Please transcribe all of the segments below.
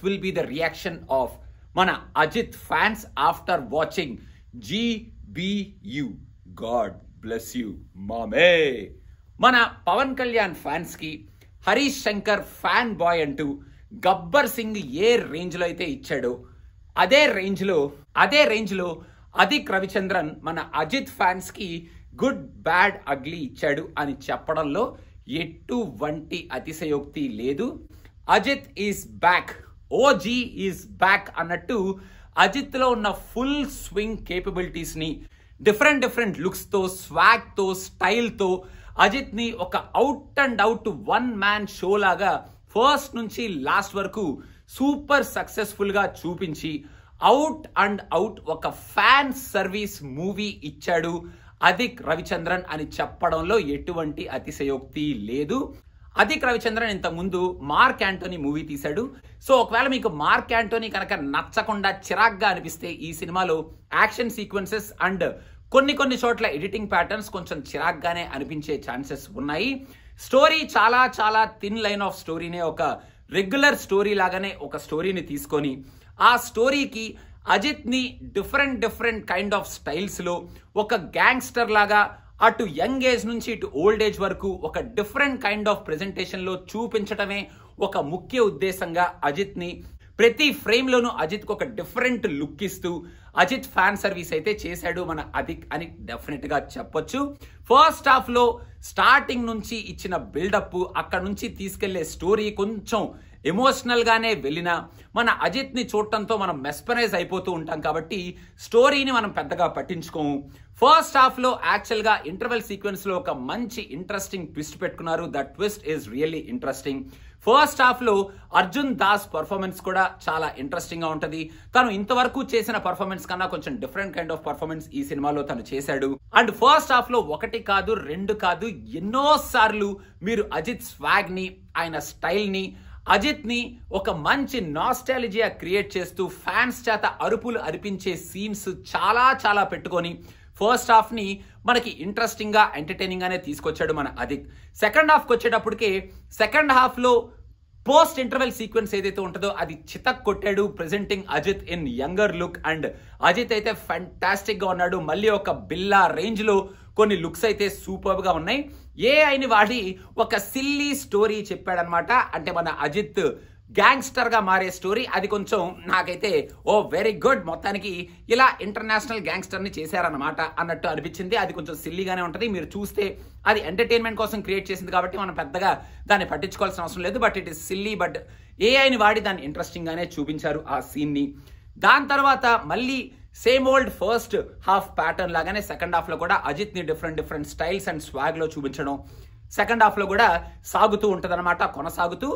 will be the reaction of mana Ajit fans after watching GBU. God bless you, mame. Mana Pawan Kalyan fans ki Harish Shankar fan boy antu Gabbar Singh ఏ range లో అయితే ఇచ్చాడో అదే range లో అదిక్ రవిచంద్రన్ మన Ajith fans కి good bad ugly ఇచ్చాడు అని చెప్పడంలో ఎటువంటి అతిశయోక్తి లేదు. Ajith is back, OG is back అన్నట్టు అజిత్ లో ఉన్న ఫుల్ స్వింగ్ కేపబిలిటీస్ ని డిఫరెంట్ లుక్స్ తో, స్వాగ్ తో, స్టైల్ తో అజిత్ ని ఒక out and out one man show లాగా ఫస్ట్ నుంచి లాస్ట్ వరకు సూపర్ సక్సెస్ఫుల్ గా చూపించి అవుట్ అండ్ అవుట్ ఒక ఫ్యాన్ సర్వీస్ మూవీ ఇచ్చాడు అదిక్ రవిచంద్రన్ అని చెప్పడంలో ఎటువంటి అతిశయోక్తి లేదు. అదిక్ రవిచంద్రన్ ఇంతకు ముందు మార్క్ యాంటోనీ మూవీ తీశాడు. సో ఒకవేళ మీకు మార్క్ యాంటోనీ కనుక నచ్చకుండా చిరాగ్గా అనిపిస్తే ఈ సినిమాలో యాక్షన్ సీక్వెన్సెస్ అండ్ కొన్ని చోట్ల ఎడిటింగ్ ప్యాటర్న్స్ కొంచెం చిరాగ్గానే అనిపించే ఛాన్సెస్ ఉన్నాయి. స్టోరీ చాలా థిన్ లైన్ ఆఫ్ స్టోరీనే ఒక రెగ్యులర్ స్టోరీ లాగానే ఒక స్టోరీని తీసుకొని ఆ స్టోరీకి అజిత్ ని డిఫరెంట్ కైండ్ ఆఫ్ స్టైల్స్ లో ఒక గ్యాంగ్స్టర్ లాగా అటు యంగ్ ఏజ్ నుంచి ఇటు ఓల్డ్ ఏజ్ వరకు ఒక డిఫరెంట్ కైండ్ ఆఫ్ ప్రెజెంటేషన్ లో చూపించటమే ఒక ముఖ్య ఉద్దేశంగా అజిత్ ని ప్రతి ఫ్రేమ్ లోనూ అజిత్ కు ఒక డిఫరెంట్ లుక్ ఇస్తూ అజిత్ ఫ్యాన్ సర్వీస్ అయితే చేశాడు మన అదిక్ అని డెఫినెట్ గా చెప్పొచ్చు. ఫస్ట్ హాఫ్ లో స్టార్టింగ్ నుంచి ఇచ్చిన బిల్డప్, అక్కడ నుంచి తీసుకెళ్లే స్టోరీ కొంచెం ఎమోషనల్ గానే వెళ్ళినా మన అజిత్ ని చూడటంతో మనం మెస్పరైజ్ అయిపోతూ ఉంటాం కాబట్టి స్టోరీని మనం పెద్దగా పట్టించుకోము. ఫస్ట్ హాఫ్ లో యాక్చువల్ గా ఇంటర్వెల్ సీక్వెన్స్ లో ఒక మంచి ఇంట్రెస్టింగ్ ట్విస్ట్ పెట్టుకున్నారు. That twist is really interesting. First half లో అర్జున్ దాస్ పర్ఫార్మెన్స్ కూడా చాలా ఇంట్రెస్టింగ్ గా ఉంటది. తను ఇంతవరకు చేసిన పర్ఫార్మెన్స్ కన్నా కొంచెం డిఫరెంట్ కైండ్ ఆఫ్ పర్ఫార్మెన్స్ ఈ సినిమాలో తను చేశాడు. అండ్ ఫస్ట్ హాఫ్ లో 1 కాదు 2 కాదు ఎన్నో సార్లు మీరు అజిత్ స్వాగ్ ని, ఆయన స్టైల్ ని, అజిత్ ని ఒక మంచి నాస్టాలజియా క్రియేట్ చేస్తూ ఫ్యాన్స్ చేత అరుపులు అరిపించే సీన్స్ చాలా పెట్టుకొని ఫస్ట్ హాఫ్ ని మనకి ఇంట్రెస్టింగ్ గా ఎంటర్టైనింగ్ గానే తీసుకొచ్చాడు మన అదిక్. సెకండ్ హాఫ్ కి వచ్చేటప్పటికే సెకండ్ హాఫ్ లో పోస్ట్ ఇంటర్వెల్ సీక్వెన్స్ ఏదైతే ఉంటుందో అది చితక్ కొట్టాడు, presenting Ajith in younger look. And Ajith అయితే ఫ్యాంటాస్టిక్ గా ఉన్నాడు. మళ్ళీ ఒక బిల్లా రేంజ్ లో కొన్ని లుక్స్ అయితే సూపర్ గా ఉన్నాయి. ఏఐని వాడి ఒక సిల్లీ స్టోరీ చెప్పాడనమాట. అంటే మన అజిత్ గ్యాంగ్స్టర్ గా మారే స్టోరీ. అది కొంచెం నాకైతే వెరీ గుడ్, మొత్తానికి ఇలా ఇంటర్నేషనల్ గ్యాంగ్స్టర్ ని చేశారన్నమాట అన్నట్టు అనిపించింది. అది కొంచెం సిల్లీగానే ఉంటది. మీరు చూస్తే అది ఎంటర్టైన్మెంట్ కోసం క్రియేట్ చేసింది కాబట్టి మనం పెద్దగా దాన్ని పట్టించుకోవాల్సిన అవసరం లేదు. But it is silly. But ఏఐని వాడి దాన్ని ఇంట్రెస్టింగ్ గానే చూపించారు ఆ సీన్ ని. దాని తర్వాత మళ్ళీ same old first half pattern లాగానే సెకండ్ హాఫ్ లో కూడా అజిత్ ని డిఫరెంట్ స్టైల్స్ అండ్ స్వాగ్ లో చూపించడం సెకండ్ హాఫ్ లో కూడా సాగుతూ ఉంటది అనమాట, కొనసాగుతూ.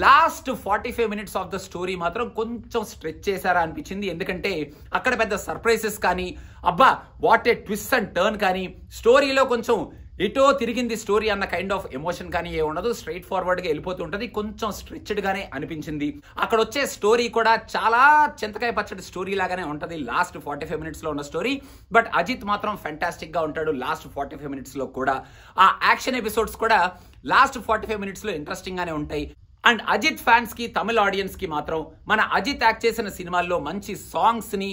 Last 45 minutes of the story మాత్రం కొంచెం స్ట్రెచ్ చేశారా అనిపించింది. ఎందుకంటే అక్కడ పెద్ద సర్ప్రైజెస్ కానీ, అబ్బా what a twist and turn కానీ, స్టోరీలో కొంచెం ఇటో తిరిగింది స్టోరీ అన్న కైండ్ ఆఫ్ ఎమోషన్ కానీ ఏ ఉండదు. స్ట్రైట్ ఫార్వర్డ్ గా వెళ్ళిపోతూ ఉంటది. కొంచెం స్ట్రెచ్డ్ గానే అనిపించింది. అక్కడ వచ్చే స్టోరీ కూడా చాలా చింతకాయ పచ్చడి స్టోరీ లాగానే ఉంటది లాస్ట్ 45 minutes లో ఉన్న స్టోరీ. బట్ అజిత్ మాత్రం ఫ్యాంటాస్టిక్ గా ఉంటాడు లాస్ట్ 45 minutes లో కూడా. ఆ యాక్షన్ ఎపిసోడ్స్ కూడా లాస్ట్ 45 minutes లో ఇంట్రెస్టింగ్ గానే ఉంటాయి. అండ్ అజిత్ ఫ్యాన్స్ కి, తమిళ ఆడియన్స్ కి మాత్రం మన అజిత్ యాక్ట్ చేసిన సినిమాల్లో మంచి సాంగ్స్ ని,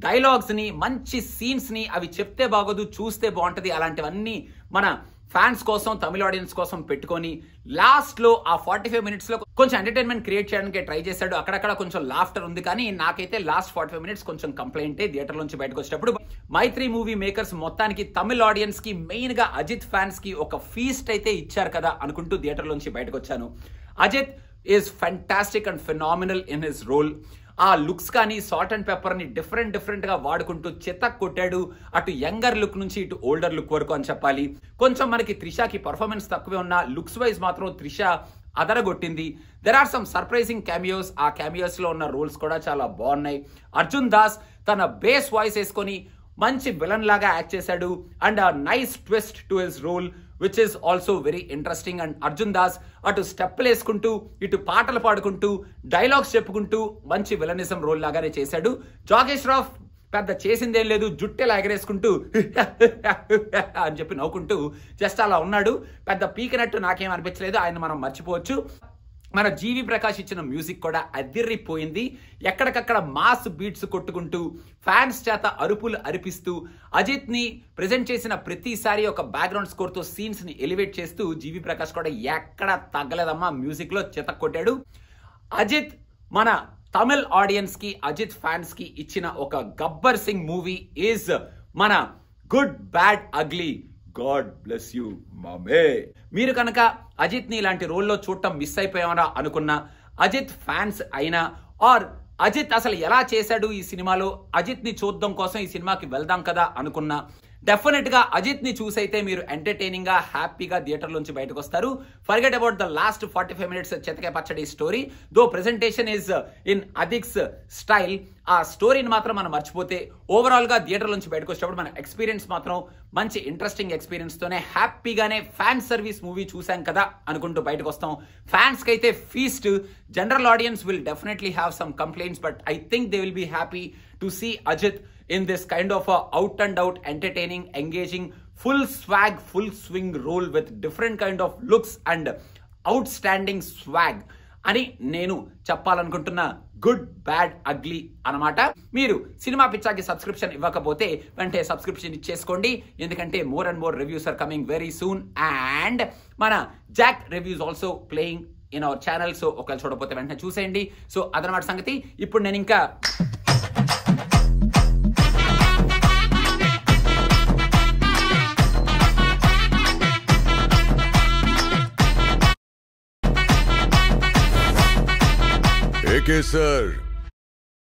డైలాగ్స్ ని, మంచి సీన్స్ ని, అవి చెప్తే బాగోదు చూస్తే బాగుంటది, అలాంటివన్నీ మన ఫ్యాన్స్ కోసం, తమిళ ఆడియన్స్ కోసం పెట్టుకొని లాస్ట్ లో ఆ 45 minutes లో కొంచెం ఎంటర్టైన్మెంట్ క్రియేట్ చేయడానికి ట్రై చేశాడు. అక్కడక్కడ కొంచెం లాఫ్టర్ ఉంది. కానీ నాకైతే లాస్ట్ 45 minutes కొంచెం కంప్లైంటే థియేటర్ నుంచి బయటకు వచ్చేటప్పుడు. మైత్రి మూవీ మేకర్స్ మొత్తానికి తమిళ ఆడియన్స్ కి, మెయిన్ గా అజిత్ ఫ్యాన్స్ కి ఒక ఫీస్ట్ అయితే ఇచ్చారు కదా అనుకుంటూ థియేటర్ నుంచి బయటకు వచ్చాను. Ajith is fantastic and phenomenal in his role. ఆ లుక్స్ కానీ సాల్ట్ అండ్ పెప్పర్ ని డిఫరెంట్ గా వాడుకుంటూ చితక్ కొట్టాడు. అటు యంగర్ లుక్ నుంచి ఇటు ఓల్డర్ లుక్ వరకు అని చెప్పాలి. కొంచెం మనకి త్రిషకి పర్ఫార్మెన్స్ తక్కువే ఉన్నా లుక్స్ వైజ్ మాత్రం త్రిష అదరగొట్టింది. There are some surprising cameos. ఆ క్యామియోస్ లో ఉన్న రోల్స్ కూడా చాలా బాగున్నాయి. అర్జున్ దాస్ తన బేస్ వాయిస్ వేసుకొని మంచి విలన్ లాగా యాక్ట్ చేశాడు. And nice twist to his role which is also very interesting. And Arjun Das అటు స్టెప్పులు వేసుకుంటూ, ఇటు పాటలు పాడుకుంటూ, డైలాగ్స్ చెప్పుకుంటూ మంచి విలనిజం రోల్ లాగానే చేశాడు. జోగేష్ రావ్ పెద్ద చేసిందేం లేదు, జుట్టెలా ఎగరేసుకుంటూ అని చెప్పి నవ్వుకుంటూ జస్ట్ అలా ఉన్నాడు. పెద్ద పీకినట్టు నాకేం అనిపించలేదు. ఆయన మనం మర్చిపోవచ్చు. మన జీవి ప్రకాష్ ఇచ్చిన మ్యూజిక్ కూడా అదిరిపోయింది. ఎక్కడికక్కడ మాస్ బీట్స్ కొట్టుకుంటూ ఫ్యాన్స్ చేత అరుపులు అరిపిస్తూ అజిత్ ని ప్రెజెంట్ చేసిన ప్రతిసారి ఒక బ్యాక్గ్రౌండ్ స్కోర్ తో సీన్స్ ని ఎలివేట్ చేస్తూ జీవి ప్రకాష్ కూడా ఎక్కడ తగ్గలేదమ్మా, మ్యూజిక్ లో చితక్ కొట్టాడు. అజిత్ మన తమిళ్ ఆడియన్స్ కి, అజిత్ ఫ్యాన్స్ కి ఇచ్చిన ఒక గబ్బర్ సింగ్ మూవీ ఈజ్ మన good bad ugly. God bless you మామే. మీరు కనుక అజిత్ ని ఇలాంటి రోల్లో చూడటం మిస్ అయిపోయామరా అనుకున్నా, అజిత్ ఫ్యాన్స్ అయినా ఆర్ అజిత్ అసలు ఎలా చేశాడు ఈ సినిమాలో, అజిత్ ని చూడడం కోసం ఈ సినిమాకి వెళ్దాం కదా అనుకున్నా, డెఫినెట్ గా అజిత్ ని చూసైతే మీరు ఎంటర్టైనింగ్ గా హ్యాపీగా థియేటర్ నుంచి బయటకు వస్తారు. Forget about the last 45 minutes చెతకే పచ్చడి story. Though presentation is in Adhik's style. ఆ స్టోరీని మాత్రం మనం మర్చిపోతే ఓవరాల్ గా థియేటర్ నుంచి బయటకు వచ్చేటప్పుడు మన ఎక్స్పీరియన్స్ మాత్రం మంచి ఇంట్రెస్టింగ్ ఎక్స్పీరియన్స్ తోనే హ్యాపీగానే ఫ్యాన్ సర్వీస్ మూవీ చూసాం కదా అనుకుంటూ బయటకు వస్తాం. ఫ్యాన్స్ కి అయితే feast. General audience will definitely have some complaints, but I think they will be happy to see Ajith in this kind of a out and out entertaining, engaging, full swag, full swing role with different kind of looks and outstanding swag అని నేను చెప్పాలనుకుంటున్న good bad ugly అనమాట. మీరు cinema పిచ్చాకి subscription ఇవ్వకపోతే వెంటనే subscription ఇచ్చేసుకోండి, ఎందుకంటే more and more reviews are coming very soon. And మన Jack reviews also playing in our channel. So ఒకవేళ చూడకపోతే వెంటనే చూసేయండి. సో అదనమాట సంగతి. ఇప్పుడు నేను ఇంకా AK sir.